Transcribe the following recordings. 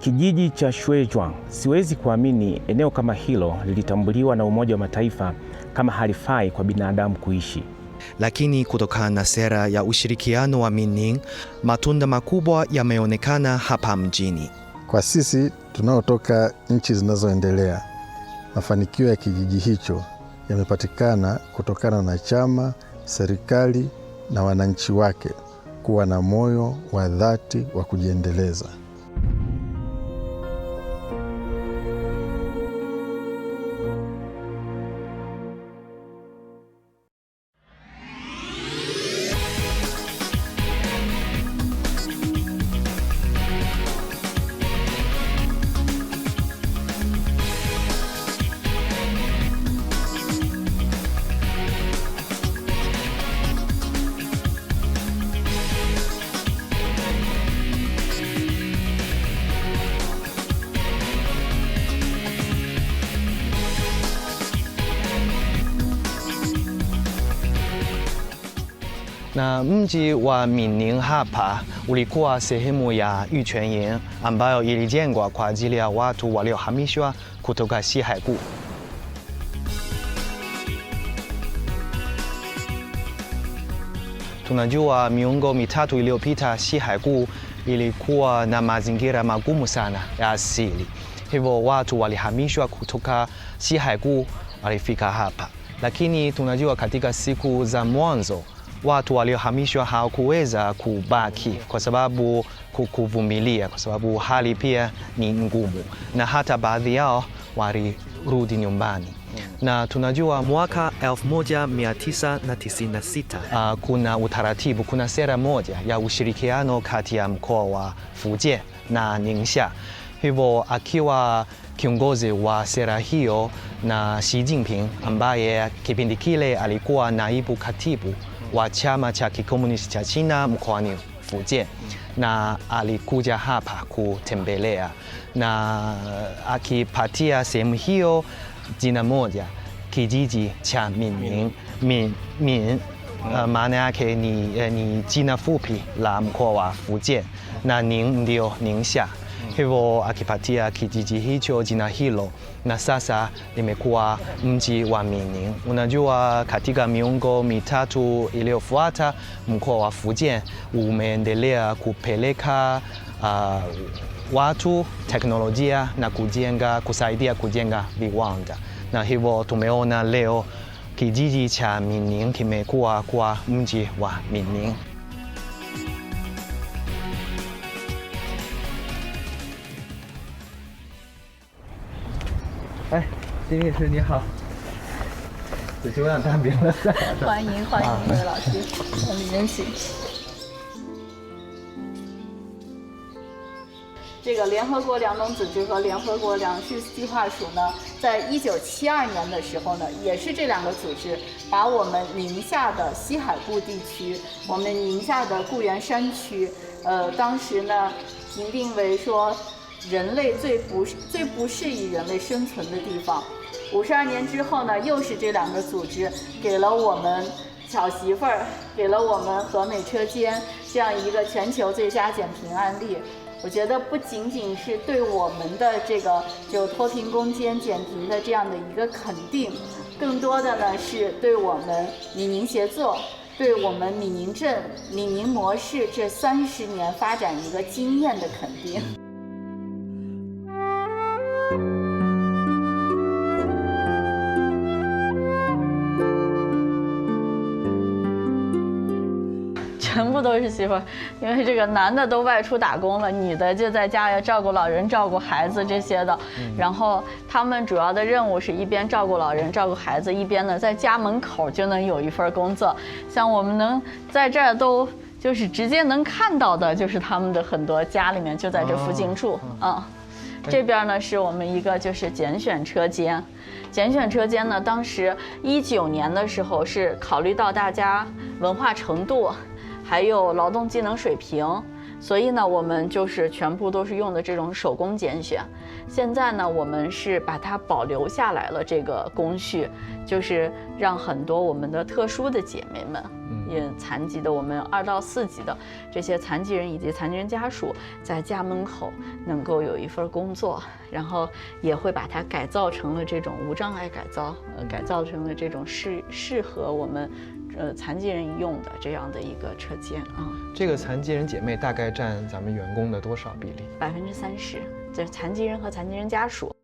Kijiji cha Shwejwang, siwezi kuamini eneo kama hilo lilitambuliwa na Umoja wa Mataifa kama halifai kwa binadamu kuishi. Lakini kutokana na sera ya ushirikiano wa Minning, matunda makubwa yameonekana hapa mjini. Kwa sisi tunaotoka nchi zinazoendelea, mafanikio ya kijiji hicho yamepatikana kutokana na chama, serikali na wananchi wake kuwa na moyo wa dhati wa kujiendeleza. Na mji wa Minning hapa ulikuwa sehemu ya Yuquan ambayo ilijengwa kwa ajili ya watu waliohamishwa kutoka Xihaigu. Tunajua miongo mitatu iliyopita Xihaigu ilikuwa na mazingira magumu sana ya asili. Hivyo watu walihamishwa kutoka Xihaigu walifika hapa. Lakini tunajua katika siku za mwanzo watu waliohamishwa hawakuweza kubaki kwa sababu kuvumilia, kwa sababu hali pia ni ngumu, na hata baadhi yao walirudi nyumbani. Na tunajua mwaka 1996 kuna utaratibu, kuna sera moja ya ushirikiano kati ya mkoa wa Fujian na Ningxia. Hivyo akiwa kiongozi wa sera hiyo na Xi Jinping ambaye kipindi kile alikuwa naibu katibu wa chama cha kikomunisti cha China mkoani Fujian, na alikuja hapa kutembelea na akipatia sehemu hiyo jina moja, kijiji cha Minning. Min maana yake ni jina fupi la mkoa wa Fujian, na Ning ndio Ningxia. Hivyo akipatia kijiji hicho jina hilo, na sasa limekuwa mji wa Minning. Unajua, katika miongo mitatu iliyofuata mkoa wa Fujian umeendelea kupeleka watu, teknolojia na kusaidia kujenga viwanda, na hivyo tumeona leo kijiji cha Minning kimekuwa kwa mji wa Minning. 哎，金律师你好，子修让当兵了。欢迎欢迎各位老师，里面请。这个联合国粮农组织和联合国粮食计划署呢，在1972年的时候呢，也是这两个组织把我们宁夏的西海固地区，我们宁夏的固原山区，当时呢评定为说 人类最不适宜人类生存的地方。52年之后呢，又是这两个组织给了我们巧媳妇儿，给了我们和美车间这样一个全球最佳减贫案例。我觉得不仅仅是对我们的这个就脱贫攻坚、减贫的这样的一个肯定，更多的呢是对我们闽宁协作，对我们闽宁镇、闽宁模式这30年发展一个经验的肯定。 全部都是媳妇儿，因为这个男的都外出打工了，女的就在家要照顾老人、照顾孩子这些的。然后他们主要的任务是一边照顾老人、照顾孩子，一边呢在家门口就能有一份工作。像我们能在这儿都就是直接能看到的，就是他们的很多家里面就在这附近住啊。这边呢是我们一个就是拣选车间。 拣选车间呢，当时19年的时候是考虑到大家文化程度，还有劳动技能水平，所以呢，我们就是全部都是用的这种手工拣选。现在呢，我们是把它保留下来了这个工序，就是让很多我们的特殊的姐妹们，残疾的我们2到4级的这些残疾人以及残疾人家属，在家门口能够有一份工作，然后也会把它改造成了这种无障碍改造成了这种适合我们残疾人用的这样的一个车间啊。这个残疾人姐妹大概占咱们员工的多少比例？30%，就是残疾人和残疾人家属。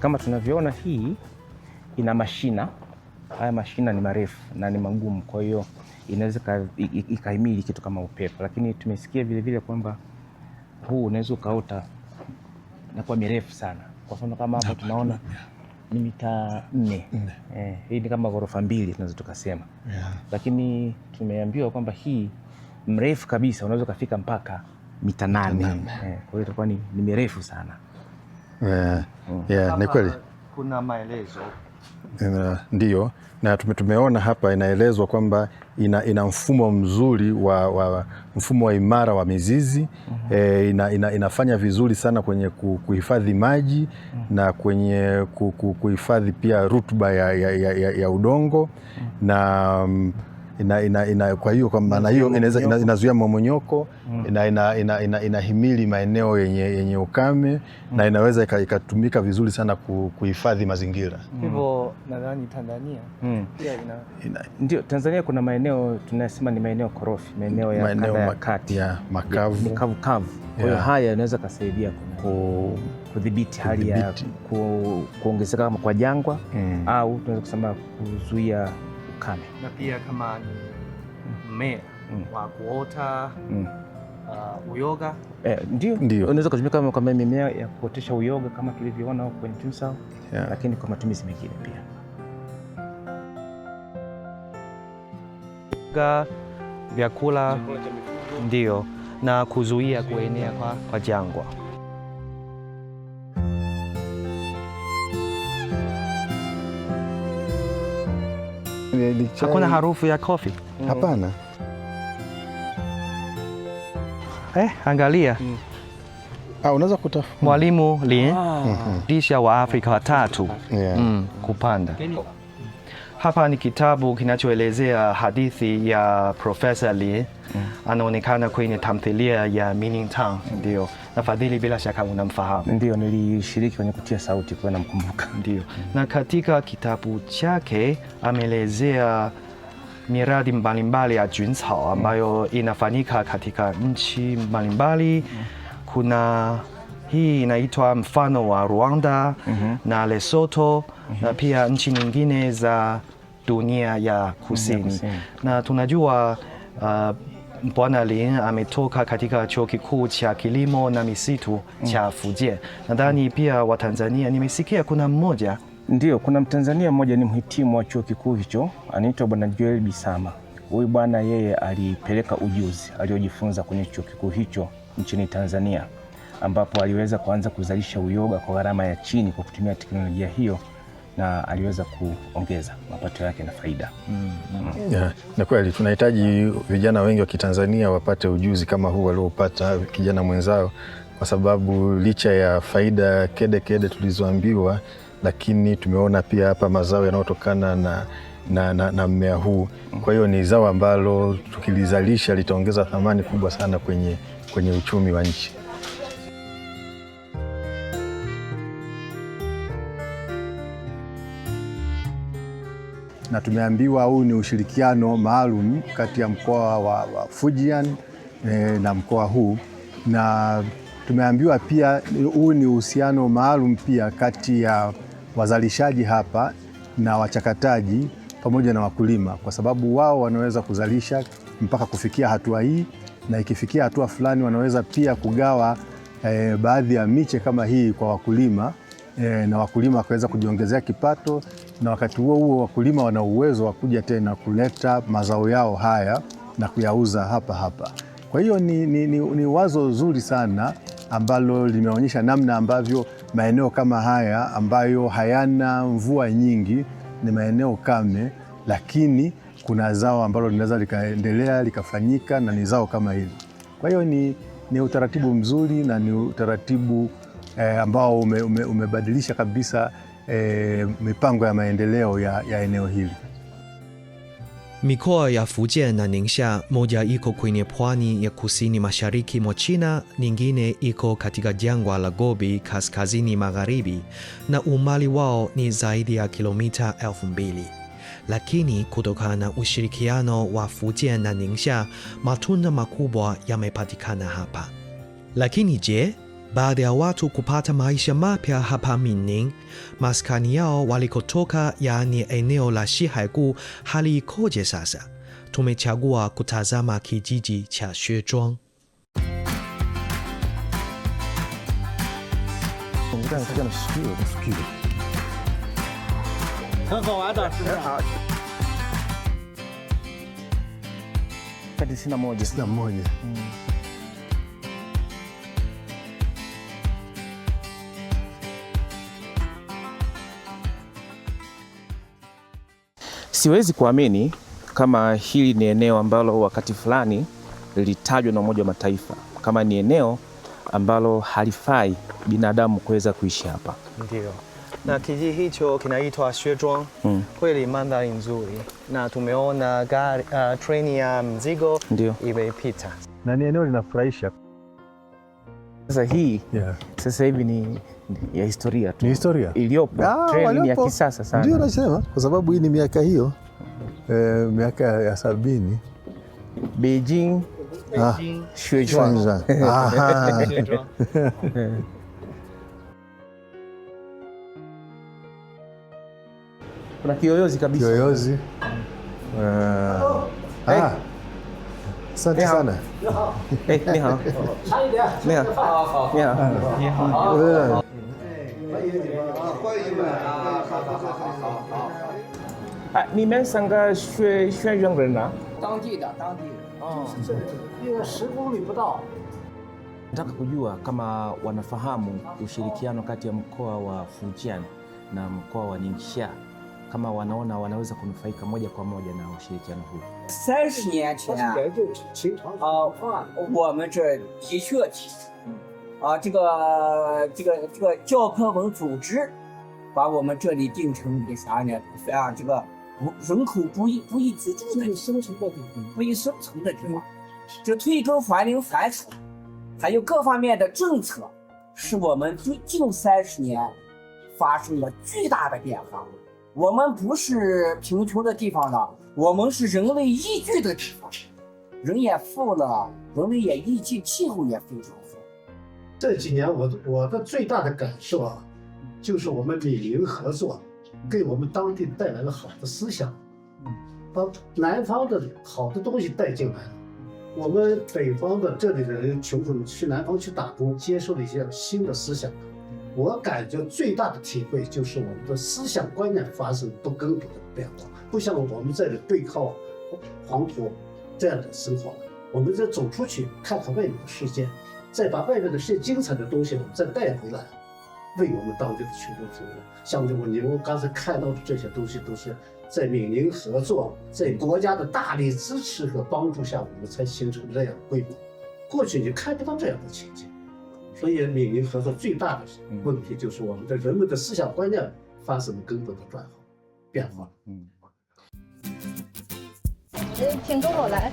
Kama tunavyoona hii ina mashina. Haya mashina ni marefu na ni magumu, kwa hiyo inaweza ikahimili kitu kama upepo, lakini tumesikia vile vile kwamba huu unaweza ukaota na kuwa mirefu sana. Kwa mfano kama hapo tunaona ni mita 4. Hii ni kama ghorofa 2 tunaweza tukasema. Lakini tumeambiwa kwamba hii mrefu kabisa unaweza kufika mpaka mita 8. Kwa hiyo itakuwa ni mirefu sana. Ni kweli. Kuna maelezo. Ndiyo, na tumeona hapa inaelezwa kwamba ina mfumo mzuri wa mfumo wa imara wa mizizi. Inafanya vizuri sana kwenye kuhifadhi maji na kwenye kuhifadhi pia rutuba ya udongo na kwa hiyo kwa maana hiyo inazuia mmomonyoko na inahimili maeneo yenye ukame na inaweza ikatumika vizuri sana kuhifadhi mazingira. Hivyo nadhani Tanzania pia ndio Tanzania kuna maeneo tunasema ni maeneo korofi, maeneo ya kati ya makavu. Kwa hiyo haya yanaweza kusaidia kudhibiti hali ya kuongezeka kama kwa jangwa au tunaweza kusema kuzuia ukame. Na pia kama mmea wa kuota uyoga ndio unaweza kutumika kama mimea ya kuotesha uyoga kama tulivyoona kwenye Tunsao, lakini kwa matumizi mengine pia. Vyakula ndio na kuzuia kuenea kwa jangwa. Hakuna harufu ya kofi? Hapana. Angalia. Unaweza kutafuta. Mwalimu Lin, lisha wa Afrika watatu kupanda. Hapa ni kitabu kinachoelezea hadithi ya Profesa Lin. Anaonekana kwenye tamthilia ya Mining Town. Ndio. Na Fadhili bila shaka unamfahamu. Ndio, nilishiriki kwenye kutia sauti kwa namkumbuka. Ndio. Na katika kitabu chake ameelezea miradi mbalimbali ya Juncao ambayo inafanyika katika nchi mbalimbali. Kuna hii inaitwa mfano wa Rwanda na Lesotho na pia nchi nyingine za dunia ya kusini. Na tunajua Bwana Lin ametoka katika chuo kikuu cha kilimo na misitu cha Fujian. Nadhani pia wa Tanzania nimesikia kuna mmoja. Ndio, kuna Mtanzania mmoja ni mhitimu wa chuo kikuu hicho, anaitwa Bwana Joel Bisama. Huyu bwana yeye alipeleka ujuzi aliojifunza kwenye chuo kikuu hicho nchini Tanzania, ambapo aliweza kuanza kuzalisha uyoga kwa gharama ya chini kwa kutumia teknolojia hiyo, na aliweza kuongeza mapato yake na faida. Na kweli tunahitaji vijana wengi wa Kitanzania wapate ujuzi kama huu aliopata kijana mwenzao, kwa sababu licha ya faida kede tulizoambiwa, lakini tumeona pia hapa mazao yanayotokana na mmea huu. Kwa hiyo ni zao ambalo tukilizalisha litaongeza thamani kubwa sana kwenye uchumi wa nchi. Na tumeambiwa huu ni ushirikiano maalum kati ya mkoa wa Fujian na mkoa huu, na tumeambiwa pia huu ni uhusiano maalum pia kati ya wazalishaji hapa na wachakataji pamoja na wakulima, kwa sababu wao wanaweza kuzalisha mpaka kufikia hatua hii, na ikifikia hatua fulani wanaweza pia kugawa baadhi ya miche kama hii kwa wakulima na wakulima wakaweza kujiongezea kipato, na wakati huo huo wakulima wana uwezo wa kuja tena kuleta mazao yao haya na kuyauza hapa hapa. Kwa hiyo ni wazo zuri sana ambalo limeonyesha namna ambavyo maeneo kama haya ambayo hayana mvua nyingi, ni maeneo kame, lakini kuna zao ambalo linaweza likaendelea likafanyika na ni zao kama hili. Kwa hiyo ni utaratibu mzuri na ni utaratibu ambao umebadilisha kabisa mipango ya maendeleo ya eneo hili. Mikoa ya Fujian na Ningxia, moja iko kwenye pwani ya kusini mashariki mwa China, nyingine iko katika jangwa la Gobi kaskazini magharibi, na umbali wao ni zaidi ya kilomita 2000. Lakini kutokana na ushirikiano wa Fujian na Ningxia, matunda makubwa yamepatikana hapa. Lakini je, baada ya watu kupata maisha mapya hapa Minning, maskani yao walikotoka, yaani eneo la Xihaigu, hali ikoje sasa? Tumechagua kutazama kijiji cha Xuezhuang. Siwezi kuamini kama hili ni eneo ambalo wakati fulani lilitajwa na Umoja wa Mataifa kama ni eneo ambalo halifai binadamu kuweza kuishi hapa. Ndio. Na kijiji hicho kinaitwa Xuezhuang. Kweli mandhari nzuri. Na tumeona gari, treni ya mzigo imepita. Na ni eneo linafurahisha. Sasa hii sasa hivi ni ya historia tu. Ni historia iliyopo. Treni ni ya kisasa sana. Ndio nasema, kwa sababu hii ni miaka hiyo, miaka ya 70. Beijing, Xuezhuang. Kuna kiyoyozi kabisa. Kiyoyozi. Asante sana. Ni hao. Ni hao. Ni hao. Ni们三个学员人啊？当地的。就是因为10公里不到。 Nataka kujua kama wanafahamu ushirikiano kati ya mkoa wa Fujian na mkoa wa Ningxia, kama wanaona wanaweza kunufaika moja kwa moja na ushirikiano huu. 30年前我们这的确提出这个教科文组织把我们这里定成一个啥呢？这个人口不易居住的生存的地方，不易生存的地方，这退耕还林还楚，还有各方面的政策，使我们近30年发生了巨大的变化。我们不是贫穷的地方了，我们是人类宜居的地方，人也富了，人类也宜居，气候也非常好。这几年我的最大的感受就是我们闽宁合作给我们当地带来了好的思想，把南方的好的东西带进来了。我们北方的这里的人穷苦去南方去打工，接受了一些新的思想。我感觉最大的体会就是我们的思想观念发生不根本的变化，不像我们这里背靠黄土这样的生活，我们再走出去看看外面的世界，再把外面的这些精彩的东西我们再带回来，为我们当地的群众服务。像你们刚才看到的这些东西，都是在闽宁合作，在国家的大力支持和帮助下，我们才形成这样的规模。过去你看不到这样的情景。所以闽宁合作最大的问题就是我们的人们的思想观念发生了根本的变化。请跟我来。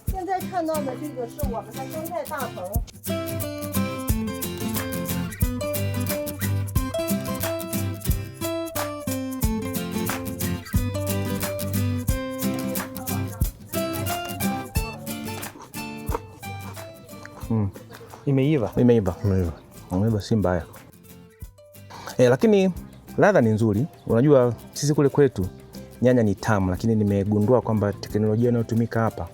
现在看到的这个是我们的生态大棚。Imeiva. Imeiva si mbaya. Lakini ladha ni nzuri. Unajua sisi kule kwetu nyanya ni tamu, lakini nimegundua kwamba teknolojia inayotumika hapa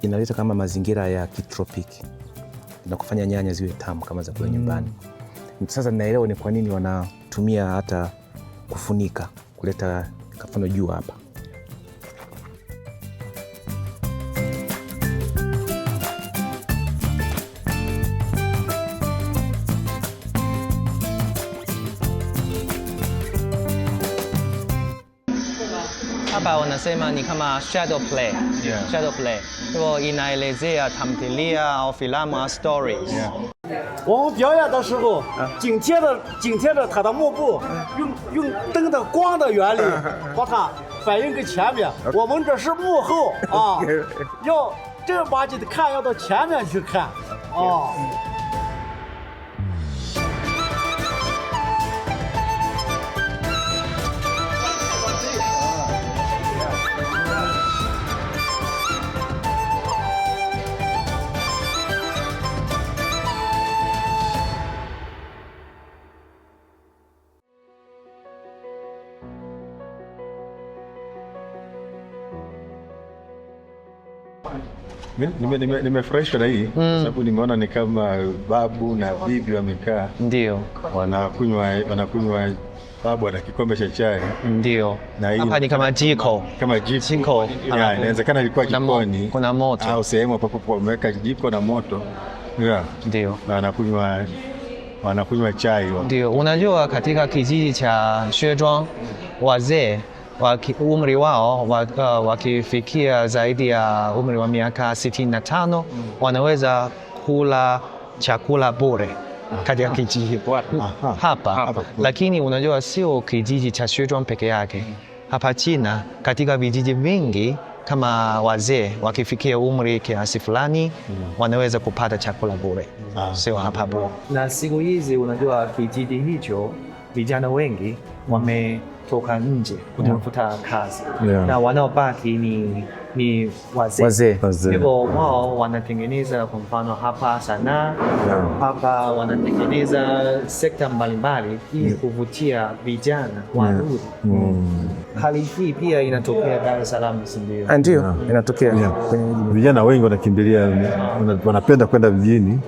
inaleta kama mazingira ya kitropiki na kufanya nyanya ziwe tamu kama za kule nyumbani. Sasa ninaelewa ni kwa nini wanatumia hata kufunika, kuleta kafano juu hapa. Hapa wanasema ni kama shadow play. Shadow play. Hivyo inaelezea tamthilia au filamu au stories. 我们表演的时候，紧贴着它的幕布，用灯的光的原理把它反映给前面。我们这是幕后啊，要正儿八经的看，要到前面去看啊。Nimefurahishwa na hii sababu nimeona ni kama babu na bibi wamekaa. Ndio. Wanakunywa babu ana kikombe cha chai. Ndio. Hapa ni kama jiko. Jiko. Inawezekana ilikuwa jikoni. Kuna moto. Au sehemu ambapo wameweka jiko na moto. Ndio. Na wanakunywa chai. Ndio. Unajua katika kijiji cha Xuezhuang wazee umri wao wakifikia zaidi ya umri wa miaka 65 wanaweza kula chakula bure katika kijiji hapa. Lakini unajua sio kijiji cha Xuezhuang peke yake. Hapa China katika vijiji vingi kama wazee wakifikia umri kiasi fulani wanaweza kupata chakula bure. Sio hapa bure. Na siku hizi unajua kijiji hicho vijana wengi wametoka nje kutafuta kazi. Na wanaobaki ni wazee. Hivyo wao wanatengeneza kwa mfano hapa sanaa, hapa wanatengeneza sekta mbalimbali ili kuvutia vijana warudi. Hali hii pia inatokea Dar es Salaam, ndio? Ndio, inatokea. Vijana wengi wanakimbilia, wanapenda kwenda vijijini.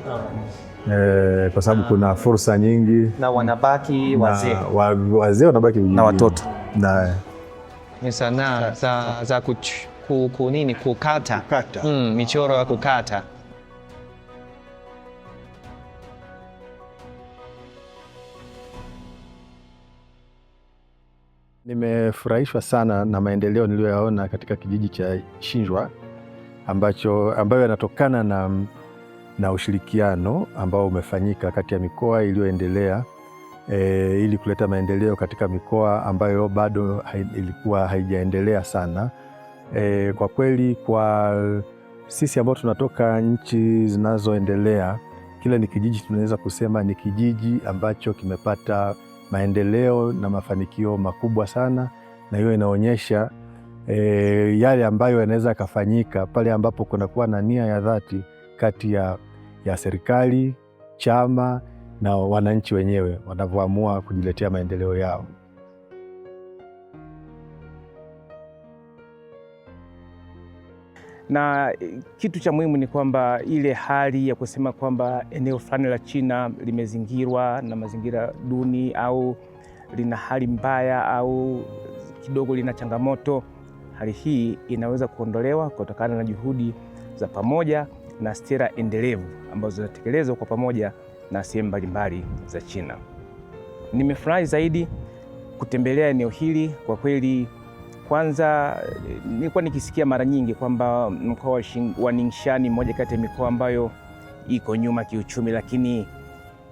Kwa sababu kuna fursa nyingi na wanabaki wazee. Wazee wanabaki vijijini na watoto. Ni sanaa za kukata. Michoro ya kukata. Nimefurahishwa sana na maendeleo niliyoyaona katika kijiji cha Xinzhua ambayo yanatokana na ushirikiano ambao umefanyika kati ya mikoa iliyoendelea ili kuleta maendeleo katika mikoa ambayo bado ilikuwa haijaendelea sana. Kwa kweli kwa sisi ambao tunatoka nchi zinazoendelea, kile ni kijiji tunaweza kusema ni kijiji ambacho kimepata maendeleo na mafanikio makubwa sana, na hiyo inaonyesha yale ambayo yanaweza kufanyika pale ambapo kunakuwa na nia ya dhati kati ya serikali, chama na wananchi wenyewe wanavyoamua kujiletea maendeleo yao. Na kitu cha muhimu ni kwamba ile hali ya kusema kwamba eneo fulani la China limezingirwa na mazingira duni au lina hali mbaya au kidogo lina changamoto, hali hii inaweza kuondolewa kutokana na juhudi za pamoja na sera endelevu ambazo zinatekelezwa kwa pamoja na sehemu mbalimbali za China. Nimefurahi zaidi kutembelea eneo hili kwa kweli. Kwanza nilikuwa nikisikia mara nyingi kwamba mkoa wa Ningxia ni mmoja kati ya mikoa ambayo iko nyuma kiuchumi, lakini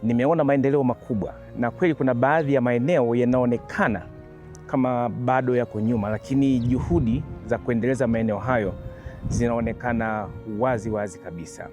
nimeona maendeleo makubwa, na kweli kuna baadhi ya maeneo yanaonekana kama bado yako nyuma, lakini juhudi za kuendeleza maeneo hayo zinaonekana wazi kabisa.